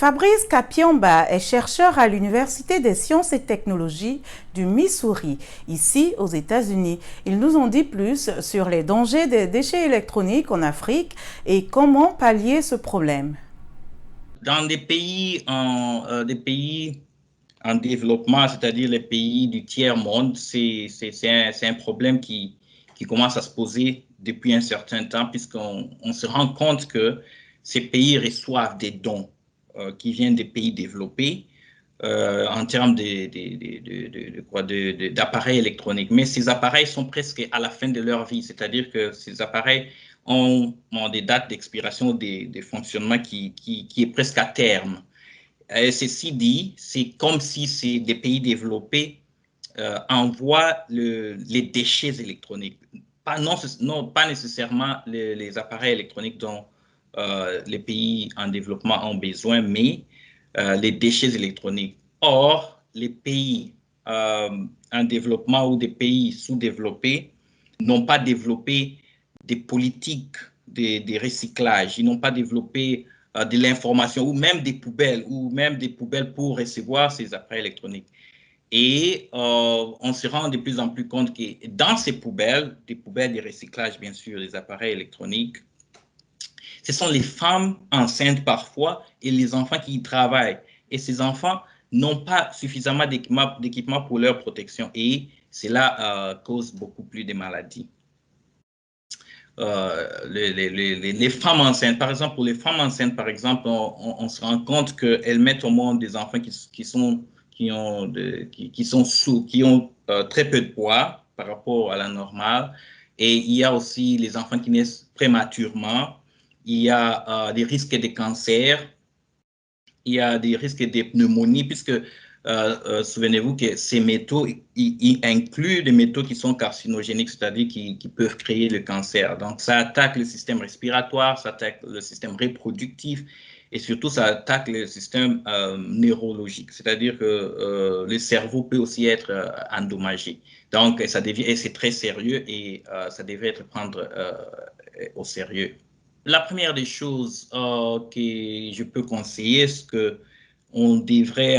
Fabrice Kapiomba est chercheur à l'Université des sciences et technologies du Missouri, ici aux États-Unis. Il nous en dit plus sur les dangers des déchets électroniques en Afrique et comment pallier ce problème. Dans des pays en développement, c'est-à-dire les pays du tiers-monde, c'est un problème qui commence à se poser depuis un certain temps, puisqu'on se rend compte que ces pays reçoivent des dons qui viennent des pays développés en termes d'appareils électroniques. Mais ces appareils sont presque à la fin de leur vie, c'est-à-dire que ces appareils ont des dates d'expiration, des fonctionnements qui est presque à terme. Ceci dit, c'est comme si des pays développés envoient les déchets électroniques. Pas nécessairement les appareils électroniques dont les pays en développement ont besoin, mais les déchets électroniques. Or, les pays en développement ou des pays sous-développés n'ont pas développé des politiques de recyclage, ils n'ont pas développé de l'information ou même des poubelles pour recevoir ces appareils électroniques. Et on se rend de plus en plus compte que dans ces poubelles, des poubelles de recyclage, bien sûr, des appareils électroniques, ce sont les femmes enceintes parfois et les enfants qui y travaillent. Et ces enfants n'ont pas suffisamment d'équipement pour leur protection. Et cela cause beaucoup plus de maladies. Les femmes enceintes, par exemple, pour les femmes enceintes, par exemple, on se rend compte qu'elles mettent au monde des enfants qui ont très peu de poids par rapport à la normale. Et il y a aussi les enfants qui naissent prématurément. Il y a des risques de cancer. Il y a des risques de pneumonie, puisque souvenez-vous que ces métaux, ils incluent des métaux qui sont carcinogéniques, c'est-à-dire qui peuvent créer le cancer. Donc, ça attaque le système respiratoire, ça attaque le système reproductif et surtout, ça attaque le système neurologique, c'est-à-dire que le cerveau peut aussi être endommagé. Donc, et c'est très sérieux et ça devrait être pris au sérieux. La première des choses que je peux conseiller, c'est qu'on devrait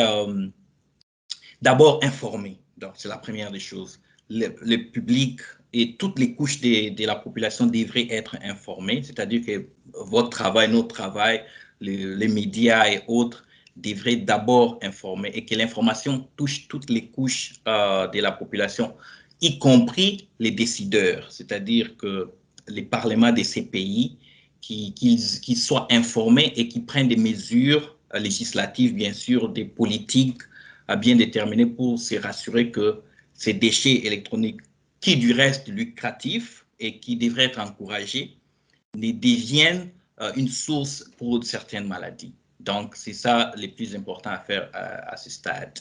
d'abord informer. Donc, c'est la première des choses. Le public et toutes les couches de la population devraient être informées, c'est-à-dire que votre travail, notre travail, les médias et autres devraient d'abord informer et que l'information touche toutes les couches de la population, y compris les décideurs, c'est-à-dire que les parlements de ces pays qu'ils soient informés et qu'ils prennent des mesures législatives, bien sûr, des politiques bien déterminées pour se rassurer que ces déchets électroniques, qui du reste lucratifs et qui devraient être encouragés, ne deviennent une source pour certaines maladies. Donc, c'est ça le plus important à faire à ce stade.